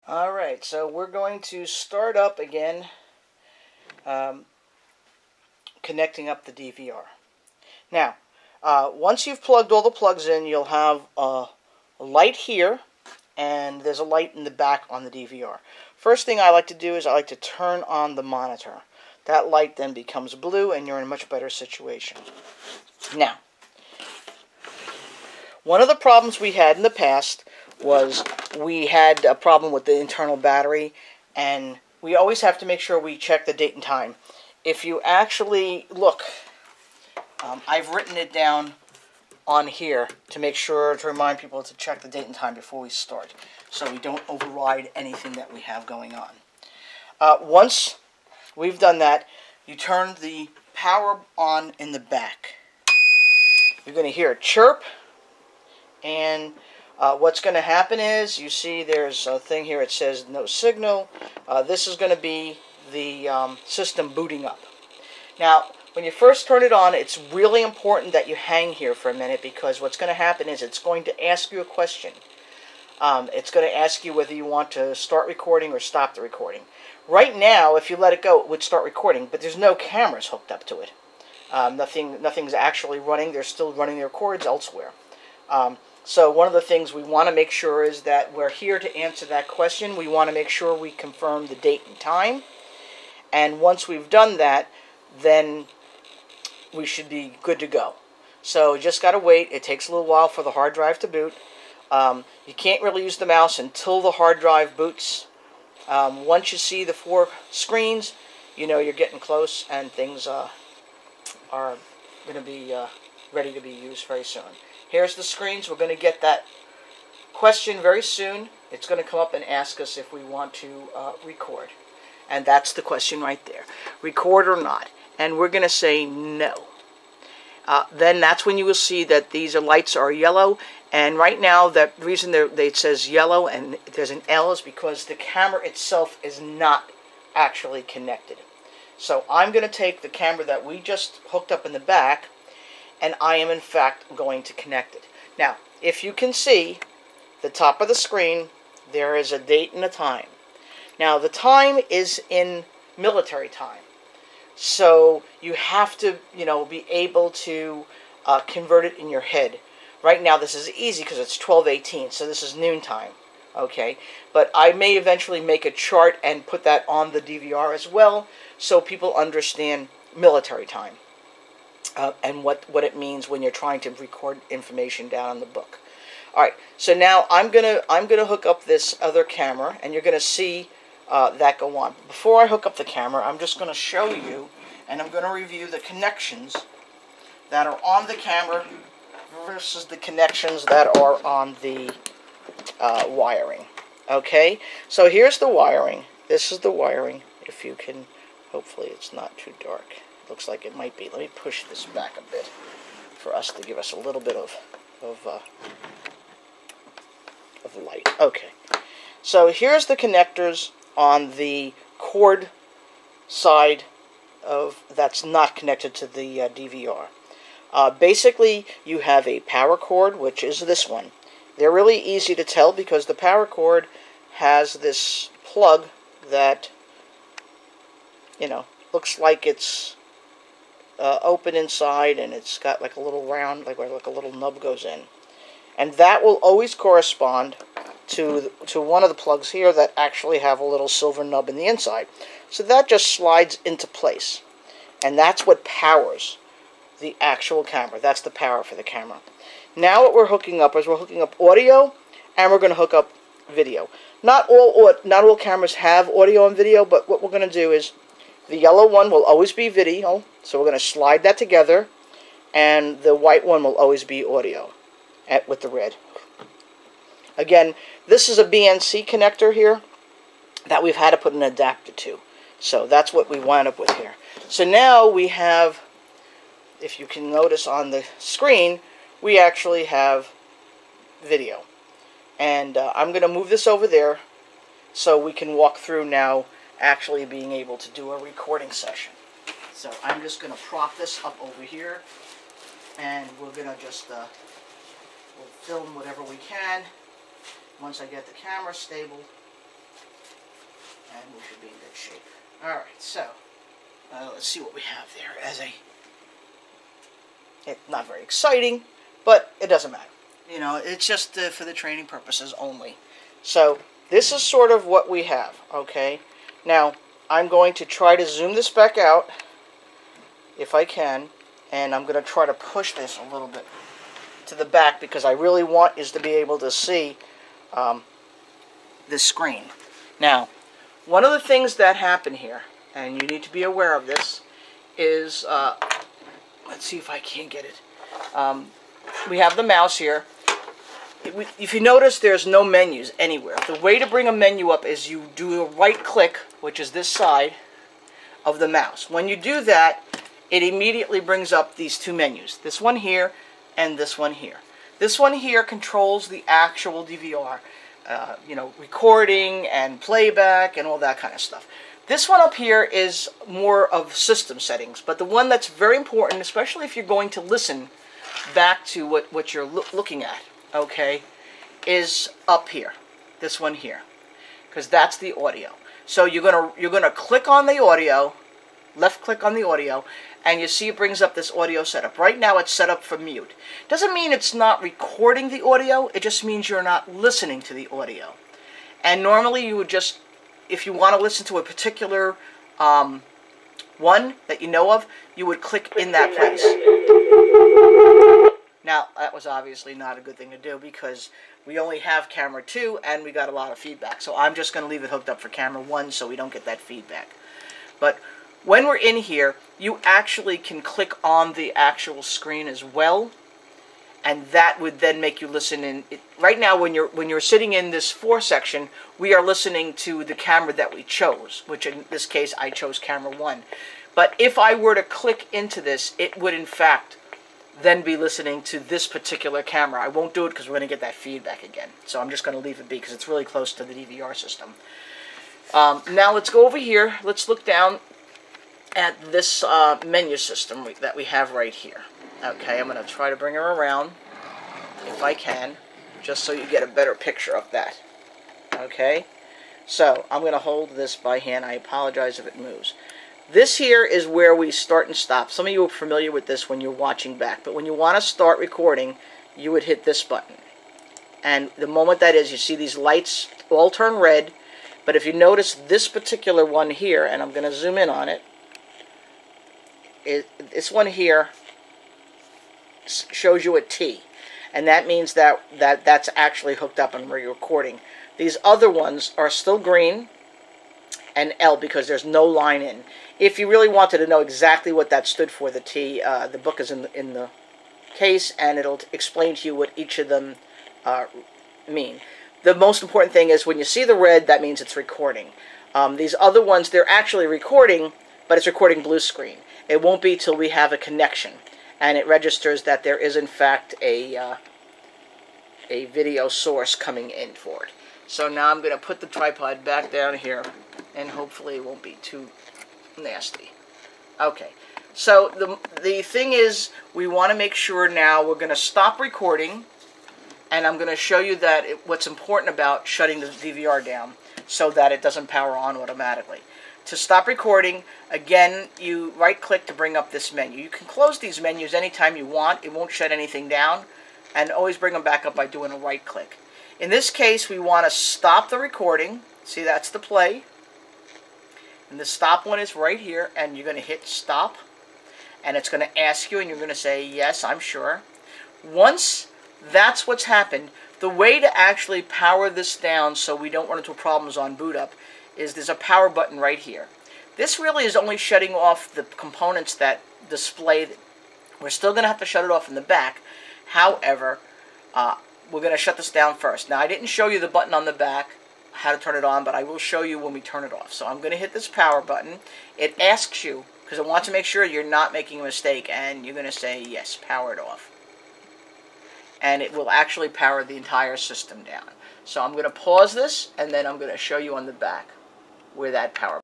Alright, so we're going to start up again connecting up the DVR. Now, once you've plugged all the plugs in, you'll have a light here, and there's a light in the back on the DVR. First thing I like to do is I like to turn on the monitor. That light then becomes blue, and you're in a much better situation. Now, one of the problems we had in the past was we had a problem with the internal battery, and we always have to make sure we check the date and time. If you actually look, I've written it down on here to make sure to remind people to check the date and time before we start, so we don't override anything that we have going on. Once we've done that, you turn the power on in the back. You're going to hear a chirp, and what's going to happen is, you see there's a thing here, it says no signal. This is going to be the system booting up. Now, when you first turn it on, it's really important that you hang here for a minute, because what's going to happen is it's going to ask you a question. It's going to ask you whether you want to start recording or stop the recording. Right now, if you let it go, it would start recording, but there's no cameras hooked up to it. Nothing's actually running. They're still running their cords elsewhere. So one of the things we want to make sure is that we're here to answer that question. We want to make sure we confirm the date and time. And once we've done that, then we should be good to go. So you just got to wait. It takes a little while for the hard drive to boot. You can't really use the mouse until the hard drive boots. Once you see the 4 screens, you know you're getting close, and things are going to be ready to be used very soon. Here's the screens. We're going to get that question very soon. It's going to come up and ask us if we want to record. And that's the question right there. Record or not. And we're going to say no. Then that's when you will see that these lights are yellow. And right now, the reason it says yellow and there's an L is because the camera itself is not actually connected. So I'm going to take the camera that we just hooked up in the back, and I am in fact going to connect it. Now, if you can see the top of the screen, there is a date and a time. Now, the time is in military time, so you have to, be able to convert it in your head. Right now, this is easy because it's 12:18, so this is noontime. Okay, but I may eventually make a chart and put that on the DVR as well, so people understand military time. And what it means when you're trying to record information down on the book. All right, so now I'm gonna hook up this other camera, and you're gonna see that go on. Before I hook up the camera, I'm just gonna show you, and I'm gonna review the connections that are on the camera versus the connections that are on the wiring. Okay, so here's the wiring. This is the wiring. If you can, hopefully it's not too dark. Looks like it might be. Let me push this back a bit for us to give us a little bit of light. Okay. So here's the connectors on the cord side of that's not connected to the DVR. Basically, you have a power cord, which is this one. They're really easy to tell because the power cord has this plug that, looks like it's open inside, and it's got like a little round, like where a little nub goes in, and that will always correspond to one of the plugs here that actually have a little silver nub in the inside. So that just slides into place, and that's what powers the actual camera. That's the power for the camera. Now what we're hooking up is we're hooking up audio, and we're going to hook up video. Not all cameras have audio and video, but what we're going to do is the yellow one will always be video, so we're going to slide that together, and the white one will always be audio with the red. Again, this is a BNC connector here that we've had to put an adapter to. So that's what we wind up with here. So now we have, if you can notice on the screen, we actually have video. And I'm going to move this over there so we can walk through now actually being able to do a recording session. So I'm just going to prop this up over here, and we're going to just we'll film whatever we can. Once I get the camera stable, should be in good shape. Alright, so let's see what we have there as a... It's not very exciting, but it doesn't matter. You know, it's just for the training purposes only. So, this is sort of what we have, okay? Now, I'm going to try to zoom this back out, if I can, and I'm going to try to push this a little bit to the back, because I really want is to be able to see this screen. Now, one of the things that happen here, and you need to be aware of this, is, let's see if I can get it. We have the mouse here. If you notice, there's no menus anywhere. The way to bring a menu up is you do a right click, which is this side of the mouse. When you do that, it immediately brings up these two menus. This one here and this one here. This one here controls the actual DVR, you know, recording and playback and all that kind of stuff. This one up here is more of system settings, but the one that's very important, especially if you're going to listen back to what you're looking at, okay, is up here, this one here, because that's the audio. So you're gonna click on the audio, left click on the audio, and you see it brings up this audio setup. Right now it's set up for mute. Doesn't mean it's not recording the audio, it just means you're not listening to the audio. And normally you would just, if you want to listen to a particular one that you know of, you would click in that place. Now, that was obviously not a good thing to do because we only have camera 2 and we got a lot of feedback. So I'm just going to leave it hooked up for camera 1 so we don't get that feedback. But when we're in here, you actually can click on the actual screen as well, and that would then make you listen in. Right now, when you're sitting in this 4 section, we are listening to the camera that we chose, which in this case I chose camera 1. But if I were to click into this, it would in fact then be listening to this particular camera. I won't do it because we're going to get that feedback again. So I'm just going to leave it be because it's really close to the DVR system. Now let's go over here. Let's look down at this menu system that we have right here. Okay, I'm going to try to bring her around if I can, just so you get a better picture of that. Okay, so I'm going to hold this by hand. I apologize if it moves. This here is where we start and stop. Some of you are familiar with this when you're watching back, but when you want to start recording, you would hit this button. And the moment that is, you see these lights all turn red, but if you notice this particular one here, and I'm going to zoom in on it, this one here shows you a T, and that means that's actually hooked up and we're recording. These other ones are still green, and L because there's no line in. If you really wanted to know exactly what that stood for, the T, the book is in the case, and it'll explain to you what each of them mean. The most important thing is when you see the red, that means it's recording. These other ones, they're actually recording, but it's recording blue screen. It won't be till we have a connection, and it registers that there is in fact a video source coming in for it. So now I'm going to put the tripod back down here, and hopefully it won't be too nasty. Okay, so the thing is, we want to make sure now we're going to stop recording, and I'm going to show you that what's important about shutting the DVR down so that it doesn't power on automatically. To stop recording, again, you right-click to bring up this menu. You can close these menus anytime you want. It won't shut anything down, and always bring them back up by doing a right-click. In this case, we want to stop the recording. See, that's the play. And the stop one is right here, and you're going to hit stop. And it's going to ask you, and you're going to say, yes, I'm sure. Once that's what's happened, the way to actually power this down so we don't run into problems on boot up is there's a power button right here. This really is only shutting off the components that display. We're still going to have to shut it off in the back. However, we're going to shut this down first. Now, I didn't show you the button on the back, how to turn it on, but I will show you when we turn it off. So I'm going to hit this power button. It asks you, because it wants to make sure you're not making a mistake, and you're going to say, yes, power it off. And it will actually power the entire system down. So I'm going to pause this, and then I'm going to show you on the back where that power